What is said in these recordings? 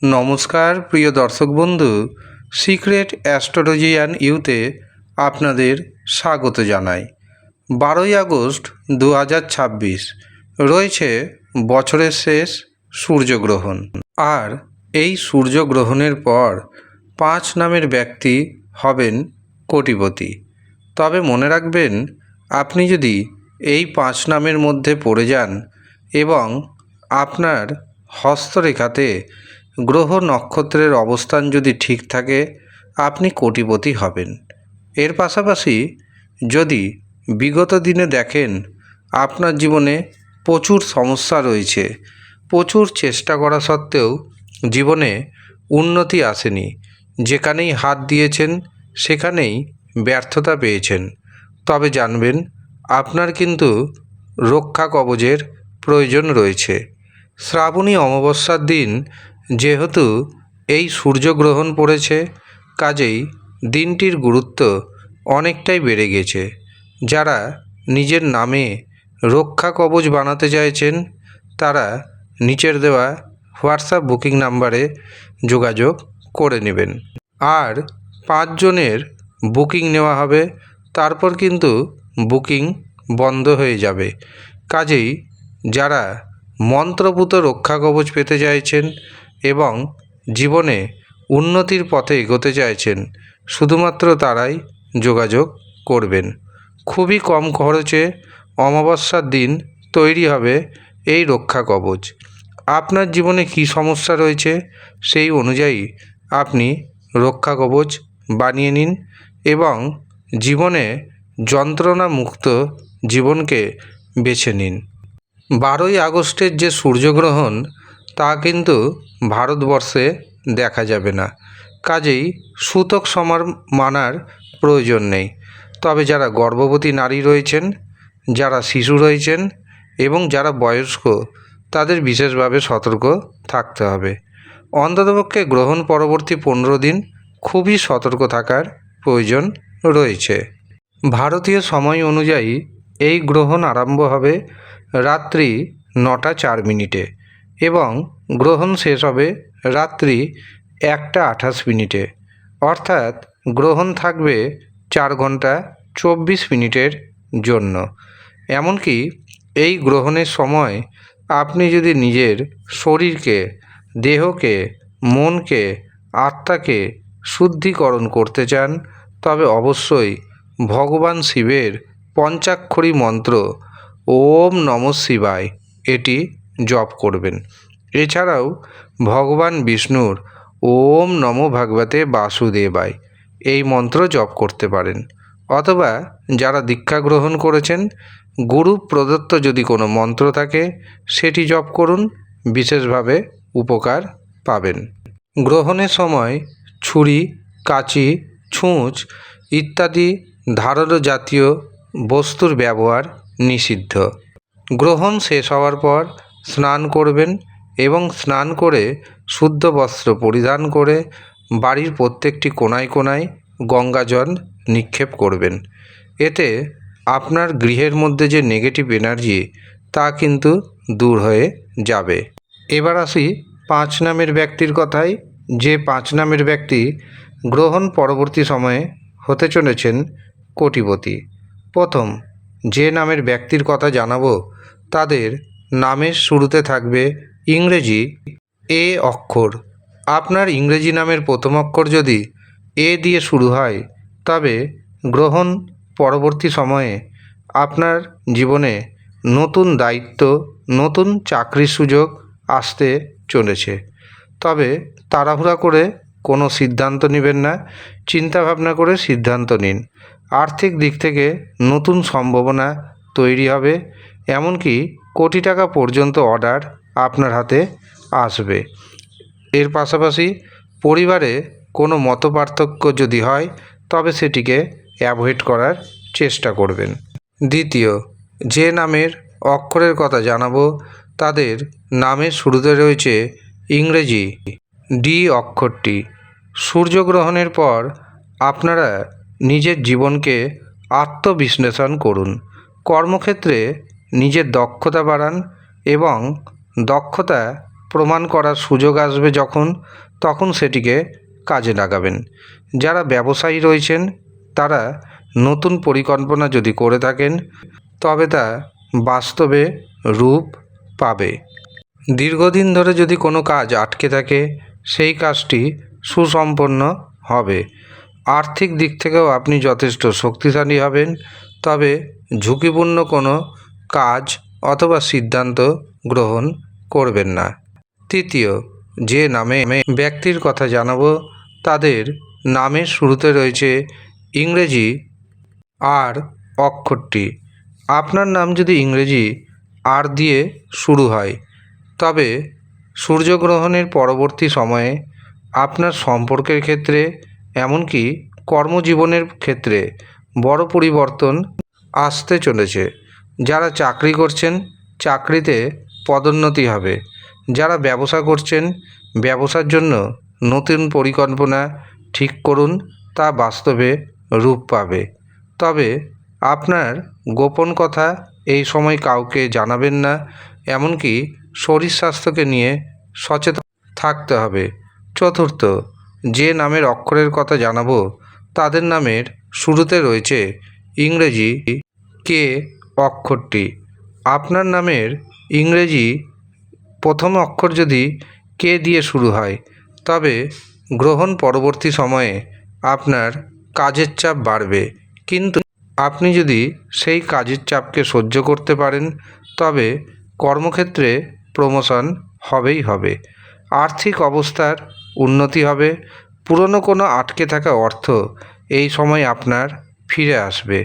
নমস্কার প্রিয় দর্শক বন্ধু, সিক্রেট অ্যাস্ট্রোলজিয়ান ইউতে আপনাদের স্বাগত জানাই। 12ই আগস্ট 2026 রয়েছে বছরের শেষ সূর্যগ্রহণ। আর এই সূর্যগ্রহণের পর 5 নামের ব্যক্তি হবেন কোটিপতি। তবে মনে রাখবেন, আপনি যদি এই 5 নামের মধ্যে পড়ে যান এবং আপনার হস্তরেখাতে গ্রহ নক্ষত্রের অবস্থান যদি ঠিক থাকে, আপনি কোটিপতি হবেন। এর পাশাপাশি যদি বিগত দিনে দেখেন আপনার জীবনে প্রচুর সমস্যা রয়েছে, প্রচুর চেষ্টা করা সত্ত্বেও জীবনে উন্নতি আসেনি, যেখানেই হাত দিয়েছেন সেখানেই ব্যর্থতা পেয়েছেন, তবে জানবেন আপনার কিন্তু রক্ষা কবচের প্রয়োজন রয়েছে। শ্রাবণী অমাবস্যার দিন যেহেতু এই সূর্যগ্রহণ পড়েছে, কাজেই দিনটির গুরুত্ব অনেকটাই বেড়ে গেছে। যারা নিজের নামে রক্ষা কবচ বানাতে চাইছেন তারা নিচের দেওয়া হোয়াটসঅ্যাপ বুকিং নাম্বারে যোগাযোগ করে নেবেন। আর 5 জনের বুকিং নেওয়া হবে, তারপর কিন্তু বুকিং বন্ধ হয়ে যাবে। কাজেই যারা মন্ত্রপুত রক্ষা কবচ পেতে চাইছেন এবং জীবনে উন্নতির পথে এগোতে চাইছেন, শুধুমাত্র তারাই যোগাযোগ করবেন। খুবই কম খরচে অমাবস্যার দিন তৈরি হবে এই রক্ষা কবচ। আপনার জীবনে কী সমস্যা রয়েছে সেই অনুযায়ী আপনি রক্ষা কবচ বানিয়ে নিন এবং জীবনে যন্ত্রণামুক্ত জীবনকে বেছে নিন। 12ই আগস্টের যে সূর্যগ্রহণ তা কিন্তু ভারতবর্ষে দেখা যাবে না, কাজেই সূতক সমার মানার প্রয়োজন নেই। তবে যারা গর্ভবতী নারী রয়েছেন, যারা শিশু রয়েছেন এবং যারা বয়স্ক, তাদের বিশেষভাবে সতর্ক থাকতে হবে। অন্ততপক্ষে গ্রহণ পরবর্তী 15 দিন খুবই সতর্ক থাকার প্রয়োজন রয়েছে। ভারতীয় সময় অনুযায়ী এই গ্রহণ আরম্ভ হবে রাত্রি 9টা 4 মিনিটে এবং গ্রহণ শেষ হবে রাত্রি 1টা 28 মিনিটে। অর্থাৎ গ্রহণ থাকবে 4 ঘন্টা 24 মিনিটের জন্য। এমনকি এই গ্রহণের সময় আপনি যদি নিজের শরীরকে, দেহকে, মনকে, আত্মাকে শুদ্ধিকরণ করতে চান, তবে অবশ্যই ভগবান শিবের পঞ্চাক্ষরী মন্ত্র ওম নমঃ শিবায় এটি জপ করবেন। এছাড়াও ভগবান বিষ্ণুর ওম নমো ভগবতে বাসুদেবায় এই মন্ত্র জপ করতে পারেন। অথবা যারা দীক্ষা গ্রহণ করেছেন, গুরু প্রদত্ত যদি কোনো মন্ত্র থাকে সেটি জপ করুন, বিশেষভাবে উপকার পাবেন। গ্রহণের সময় ছুরি, কাঁচি, ছুঁচ ইত্যাদি ধারালো জাতীয় বস্তুর ব্যবহার নিষিদ্ধ। গ্রহণ শেষ হওয়ার পর স্নান করবেন এবং স্নান করে শুদ্ধ বস্ত্র পরিধান করে বাড়ির প্রত্যেকটি কোণায় কোণায় গঙ্গা জল নিক্ষেপ করবেন। এতে আপনার গৃহের মধ্যে যে নেগেটিভ এনার্জি তা কিন্তু দূর হয়ে যাবে। এবার আসি 5 নামের ব্যক্তির কথায়। যে 5 নামের ব্যক্তি গ্রহণ পরবর্তী সময়ে হতে চলেছেন কোটিপতি। প্রথম যে নামের ব্যক্তির কথা জানাবো, তাদের নামের শুরুতে থাকবে ইংরেজি এ অক্ষর। আপনার ইংরেজি নামের প্রথম অক্ষর যদি এ দিয়ে শুরু হয়, তবে গ্রহণ পরবর্তী সময়ে আপনার জীবনে নতুন দায়িত্ব, নতুন চাকরির সুযোগ আসতে চলেছে। তবে তাড়াহুড়া করে কোনো সিদ্ধান্ত নেবেন না, চিন্তাভাবনা করে সিদ্ধান্ত নিন। আর্থিক দিক থেকে নতুন সম্ভাবনা তৈরি হবে, এমনকি কোটি টাকা পর্যন্ত অর্ডার আপনার হাতে আসবে। এর পাশাপাশি পরিবারে কোনো মতপার্থক্য যদি হয়, তবে সেটিকে অ্যাভয়েড করার চেষ্টা করবেন। দ্বিতীয় যে নামের অক্ষরের কথা জানাবো, তাদের নামের শুরুতে রয়েছে ইংরেজি ডি অক্ষরটি। সূর্যগ্রহণের পর আপনারা নিজের জীবনকে আত্মবিশ্লেষণ করুন, কর্মক্ষেত্রে নিজের দক্ষতা বাড়ান এবং দক্ষতা প্রমাণ করার সুযোগ আসবে তখন সেটিকে কাজে লাগাবেন। যারা ব্যবসায়ী রয়েছেন তারা নতুন পরিকল্পনা যদি করে থাকেন তবে তা বাস্তবে রূপ পাবে। দীর্ঘদিন ধরে যদি কোনো কাজ আটকে থাকে সেই কাজটি সুসম্পন্ন হবে। আর্থিক দিক থেকেও আপনি যথেষ্ট শক্তিশালী হবেন, তবে ঝুঁকিপূর্ণ কোনো কাজ অথবা সিদ্ধান্ত গ্রহণ করবেন না। তৃতীয়, যে নামে ব্যক্তির কথা জানাবো তাদের নামের শুরুতে রয়েছে ইংরেজি আর অক্ষরটি। আপনার নাম যদি ইংরেজি আর দিয়ে শুরু হয় তবে সূর্যগ্রহণের পরবর্তী সময়ে আপনার সম্পর্কের ক্ষেত্রে এমনকি কর্মজীবনের ক্ষেত্রে বড় পরিবর্তন আসতে চলেছে। যারা চাকরি করছেন চাকরিতে পদোন্নতি হবে। যারা ব্যবসা করছেন ব্যবসার জন্য নতুন পরিকল্পনা ঠিক করুন, তা বাস্তবে রূপ পাবে। তবে আপনার গোপন কথা এই সময় কাউকে জানাবেন না, এমনকি শরীর স্বাস্থ্যকে নিয়ে সচেতন থাকতে হবে। চতুর্থ, যে নামের অক্ষরের কথা জানাবো তাদের নামের শুরুতে রয়েছে ইংরেজি কে অক্ষরটি। আপনার নামের ইংরেজি প্রথম অক্ষর যদি কে দিয়ে শুরু হয় তবে গ্রহণ পরবর্তী সময়ে আপনার কাজের চাপ বাড়বে, কিন্তু আপনি যদি সেই কাজের চাপকে সহ্য করতে পারেন তবে কর্মক্ষেত্রে প্রমোশন হবেই হবে। আর্থিক অবস্থার উন্নতি হবে। পুরনো কোনো আটকে থাকা অর্থ এই সময় আপনার ফিরে আসবে।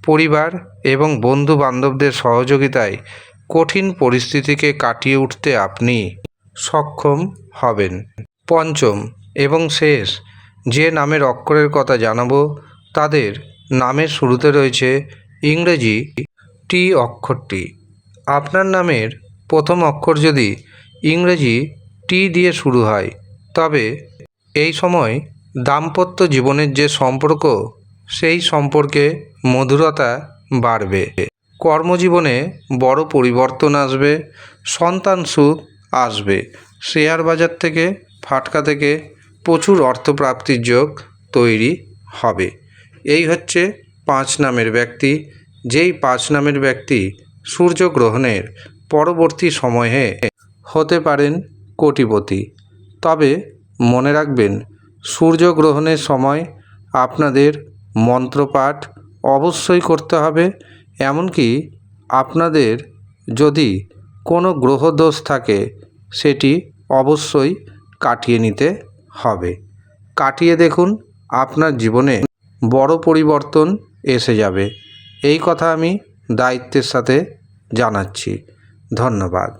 পরিবার এবং বন্ধু বান্ধবদের সহযোগিতায় কঠিন পরিস্থিতিকে কাটিয়ে উঠতে আপনি সক্ষম হবেন। পঞ্চম এবং শেষ, যে নামের অক্ষরের কথা জানাবো তাদের নামের শুরুতে রয়েছে ইংরেজি টি অক্ষরটি। আপনার নামের প্রথম অক্ষর যদি ইংরেজি টি দিয়ে শুরু হয় তবে এই সময় দাম্পত্য জীবনের যে সম্পর্ক সেই সম্পর্কে মধুরতা বাড়বে। কর্মজীবনে বড় পরিবর্তন আসবে, সন্তান সুখ আসবে। শেয়ার বাজার থেকে ফাটকা থেকে প্রচুর অর্থপ্রাপ্তির যোগ তৈরি হবে। এই হচ্ছে 5 নামের ব্যক্তি। যেই 5 নামের ব্যক্তি সূর্যগ্রহণের পরবর্তী সময়ে হতে পারেন কোটিপতি। তবে মনে রাখবেন, সূর্যগ্রহণের সময় আপনাদের মন্ত্রপাঠ অবশ্যই করতে হবে। এমনকি আপনাদের যদি কোনো গ্রহদোষ থাকে সেটি অবশ্যই কাটিয়ে নিতে হবে। কাটিয়ে দেখুন, আপনার জীবনে বড় পরিবর্তন এসে যাবে। এই কথা আমি দায়িত্বের সাথে জানাচ্ছি। ধন্যবাদ।